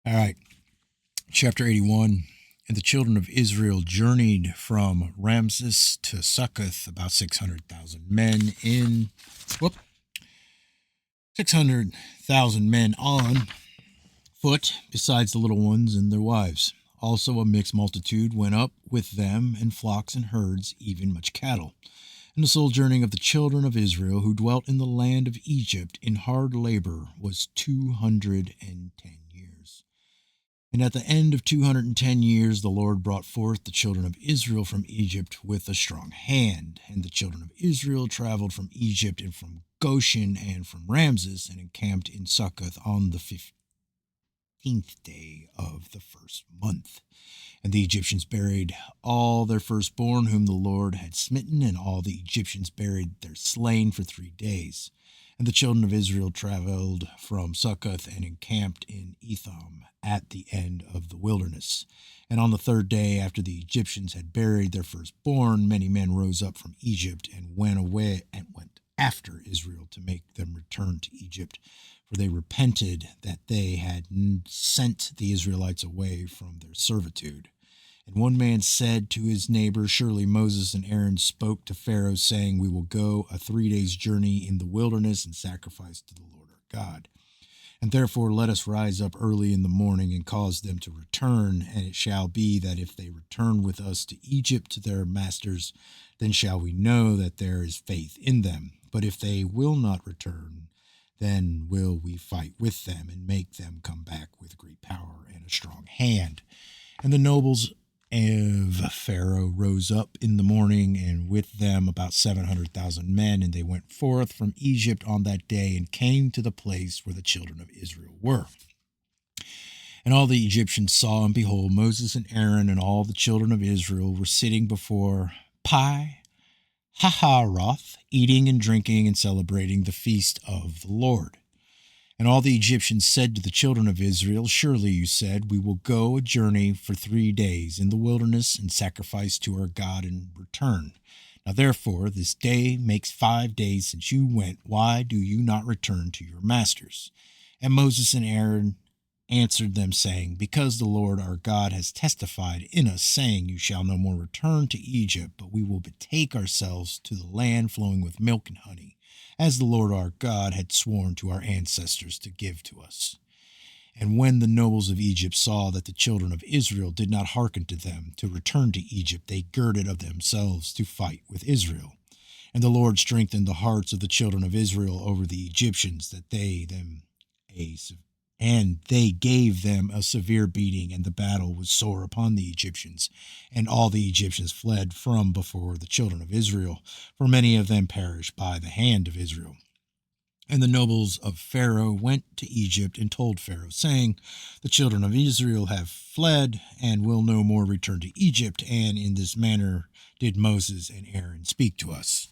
All right, chapter 81. And the children of Israel journeyed from Ramses to Succoth, about 600,000 men in, whoop, 600,000 men on foot, besides the little ones and their wives. Also a mixed multitude went up with them, and flocks and herds, even much cattle. And the sojourning of the children of Israel who dwelt in the land of Egypt in hard labor was 210 years. And at the end of 210 years, the Lord brought forth the children of Israel from Egypt with a strong hand. And the children of Israel traveled from Egypt and from Goshen and from Ramses and encamped in Succoth on the 15th day of the first month. And the Egyptians buried all their firstborn whom the Lord had smitten, and all the Egyptians buried their slain for 3 days. And the children of Israel traveled from Succoth and encamped in Etham at the end of the wilderness. And on the third day, after the Egyptians had buried their firstborn, many men rose up from Egypt and went away and went after Israel to make them return to Egypt. For they repented that they had sent the Israelites away from their servitude. And one man said to his neighbor, Surely Moses and Aaron spoke to Pharaoh, saying, We will go a 3 days' journey in the wilderness and sacrifice to the Lord our God. And therefore let us rise up early in the morning and cause them to return. And it shall be that if they return with us to Egypt to their masters, then shall we know that there is faith in them. But if they will not return, then will we fight with them and make them come back with great power and a strong hand. And the nobles of Pharaoh rose up in the morning, and with them about 700,000 men, and they went forth from Egypt on that day and came to the place where the children of Israel were. And all the Egyptians saw, and behold, Moses and Aaron and all the children of Israel were sitting before Pi Haharoth, eating and drinking and celebrating the feast of the Lord. And all the Egyptians said to the children of Israel, Surely, you said, we will go a journey for 3 days in the wilderness and sacrifice to our God and return. Now therefore, this day makes 5 days since you went. Why do you not return to your masters? And Moses and Aaron answered them, saying, Because the Lord our God has testified in us, saying, You shall no more return to Egypt, but we will betake ourselves to the land flowing with milk and honey, as the Lord our God had sworn to our ancestors to give to us. And when the nobles of Egypt saw that the children of Israel did not hearken to them to return to Egypt, they girded of themselves to fight with Israel. And the Lord strengthened the hearts of the children of Israel over the Egyptians, that they gave them a severe beating, and the battle was sore upon the Egyptians. And all the Egyptians fled from before the children of Israel, for many of them perished by the hand of Israel. And the nobles of Pharaoh went to Egypt and told Pharaoh, saying, The children of Israel have fled and will no more return to Egypt. And in this manner did Moses and Aaron speak to us.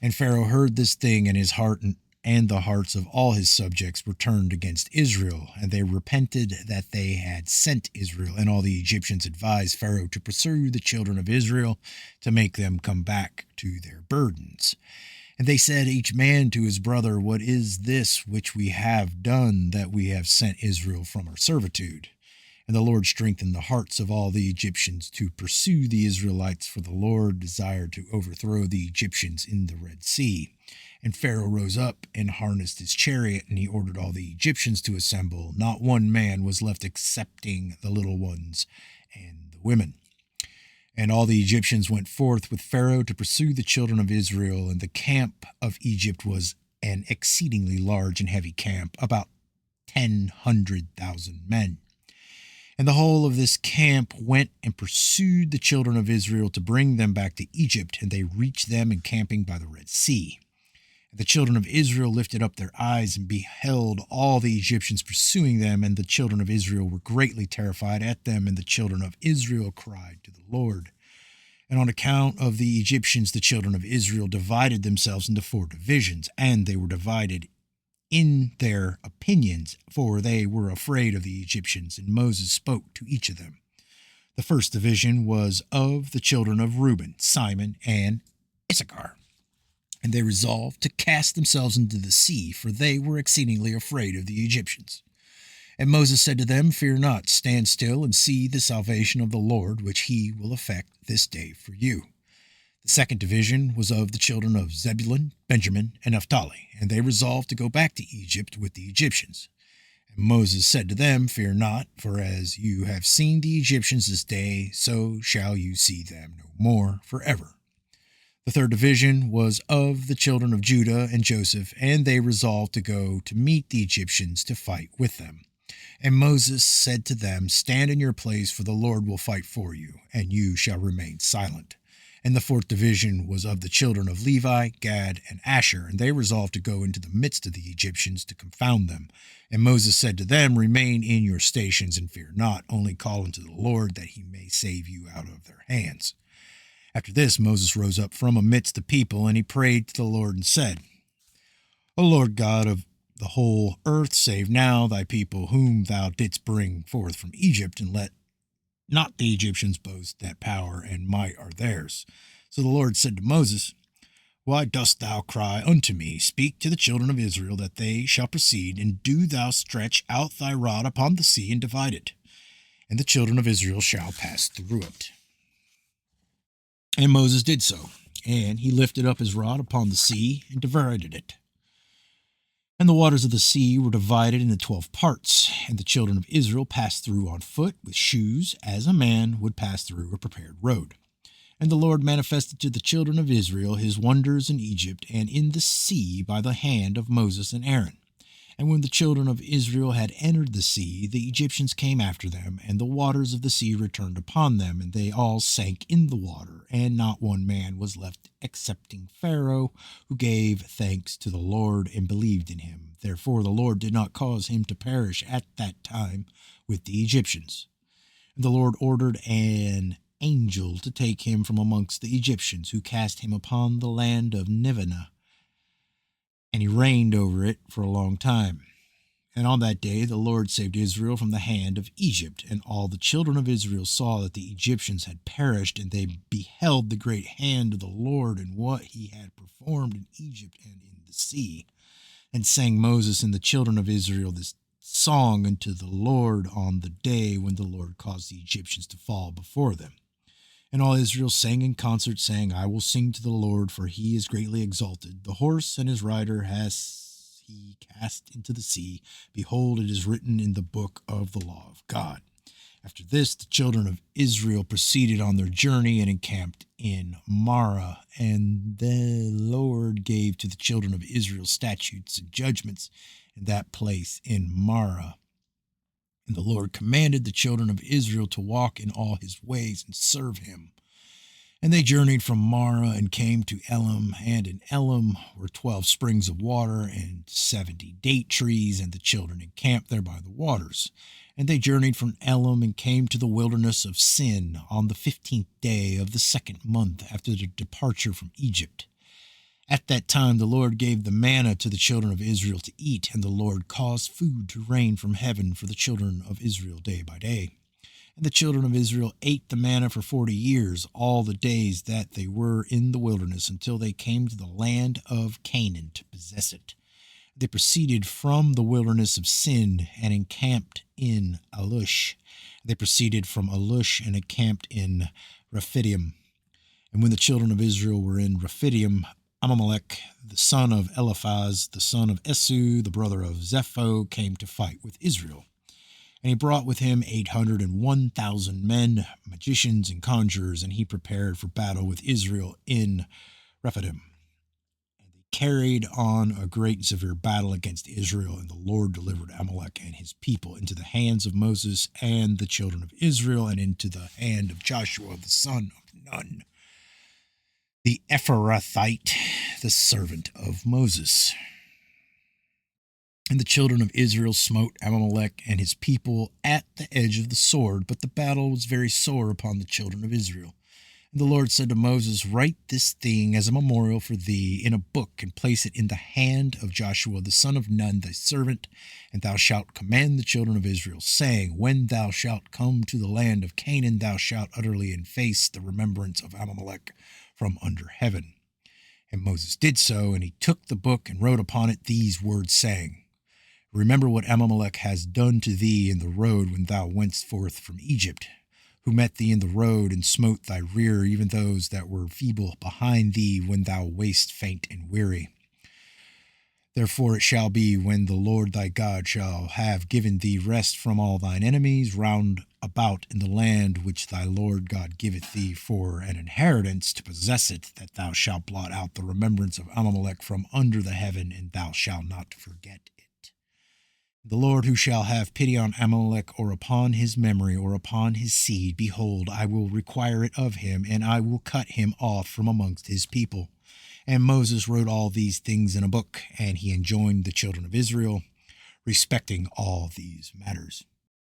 And Pharaoh heard this thing, and his heart and the hearts of all his subjects were turned against Israel, and they repented that they had sent Israel. And all the Egyptians advised Pharaoh to pursue the children of Israel, to make them come back to their burdens. And they said, each man to his brother, What is this which we have done, that we have sent Israel from our servitude? And the Lord strengthened the hearts of all the Egyptians to pursue the Israelites, for the Lord desired to overthrow the Egyptians in the Red Sea. And Pharaoh rose up and harnessed his chariot, and he ordered all the Egyptians to assemble. Not one man was left excepting the little ones and the women. And all the Egyptians went forth with Pharaoh to pursue the children of Israel, and the camp of Egypt was an exceedingly large and heavy camp, about 100,000 men. And the whole of this camp went and pursued the children of Israel to bring them back to Egypt, and they reached them encamping by the Red Sea. And the children of Israel lifted up their eyes and beheld all the Egyptians pursuing them, and the children of Israel were greatly terrified at them, and the children of Israel cried to the Lord. And on account of the Egyptians, the children of Israel divided themselves into 4 divisions, and they were divided in their opinions, for they were afraid of the Egyptians, and Moses spoke to each of them. The first division was of the children of Reuben, Simon, and Issachar. And they resolved to cast themselves into the sea, for they were exceedingly afraid of the Egyptians. And Moses said to them, Fear not, stand still and see the salvation of the Lord, which he will effect this day for you. The second division was of the children of Zebulun, Benjamin, and Naphtali, and they resolved to go back to Egypt with the Egyptians. And Moses said to them, Fear not, for as you have seen the Egyptians this day, so shall you see them no more forever. The third division was of the children of Judah and Joseph, and they resolved to go to meet the Egyptians to fight with them. And Moses said to them, Stand in your place, for the Lord will fight for you, and you shall remain silent. And the fourth division was of the children of Levi, Gad, and Asher, and they resolved to go into the midst of the Egyptians to confound them. And Moses said to them, Remain in your stations and fear not, only call unto the Lord that he may save you out of their hands. After this, Moses rose up from amidst the people, and he prayed to the Lord and said, O Lord God of the whole earth, save now thy people whom thou didst bring forth from Egypt, and let not the Egyptians boast that power and might are theirs. So the Lord said to Moses, Why dost thou cry unto me? Speak to the children of Israel that they shall proceed, and do thou stretch out thy rod upon the sea and divide it, and the children of Israel shall pass through it. And Moses did so, and he lifted up his rod upon the sea and divided it. And the waters of the sea were divided into 12 parts, and the children of Israel passed through on foot with shoes, as a man would pass through a prepared road. And the Lord manifested to the children of Israel his wonders in Egypt and in the sea by the hand of Moses and Aaron. And when the children of Israel had entered the sea, the Egyptians came after them, and the waters of the sea returned upon them, and they all sank in the water, and not one man was left excepting Pharaoh, who gave thanks to the Lord and believed in him. Therefore the Lord did not cause him to perish at that time with the Egyptians. And the Lord ordered an angel to take him from amongst the Egyptians, who cast him upon the land of Nineveh, and he reigned over it for a long time. And on that day the Lord saved Israel from the hand of Egypt. And all the children of Israel saw that the Egyptians had perished, and they beheld the great hand of the Lord and what he had performed in Egypt and in the sea. And sang Moses and the children of Israel this song unto the Lord on the day when the Lord caused the Egyptians to fall before them. And all Israel sang in concert, saying, I will sing to the Lord, for he is greatly exalted. The horse and his rider has he cast into the sea. Behold, it is written in the book of the law of God. After this, the children of Israel proceeded on their journey and encamped in Marah. And the Lord gave to the children of Israel statutes and judgments in that place in Marah. And the Lord commanded the children of Israel to walk in all his ways and serve him. And they journeyed from Marah and came to Elim, and in Elim were 12 springs of water and 70 date trees, and the children encamped there by the waters. And they journeyed from Elim and came to the wilderness of Sin on the 15th day of the 2nd month after their departure from Egypt. At that time the Lord gave the manna to the children of Israel to eat, and the Lord caused food to rain from heaven for the children of Israel day by day. And the children of Israel ate the manna for 40 years, all the days that they were in the wilderness, until they came to the land of Canaan to possess it. They proceeded from the wilderness of Sin and encamped in Alush. They proceeded from Alush and encamped in Rephidim. And when the children of Israel were in Rephidim, Amalek, the son of Eliphaz, the son of Esu, the brother of Zepho, came to fight with Israel. And he brought with him 801,000 men, magicians and conjurers, and he prepared for battle with Israel in Rephidim. And they carried on a great and severe battle against Israel, and the Lord delivered Amalek and his people into the hands of Moses and the children of Israel, and into the hand of Joshua the son of Nun, the Ephrathite, the servant of Moses. And the children of Israel smote Amalek and his people at the edge of the sword, but the battle was very sore upon the children of Israel. And the Lord said to Moses, Write this thing as a memorial for thee in a book, and place it in the hand of Joshua the son of Nun, thy servant, and thou shalt command the children of Israel, saying, When thou shalt come to the land of Canaan, thou shalt utterly efface the remembrance of Amalek from under heaven. And Moses did so, and he took the book and wrote upon it these words, saying, Remember what Amalek has done to thee in the road when thou wentest forth from Egypt, who met thee in the road and smote thy rear, even those that were feeble behind thee, when thou wast faint and weary. Therefore it shall be, when the Lord thy God shall have given thee rest from all thine enemies round about in the land which thy Lord God giveth thee for an inheritance to possess it, that thou shalt blot out the remembrance of Amalek from under the heaven, and thou shalt not forget it. The Lord who shall have pity on Amalek, or upon his memory, or upon his seed, behold, I will require it of him, and I will cut him off from amongst his people. And Moses wrote all these things in a book, and he enjoined the children of Israel respecting all these matters.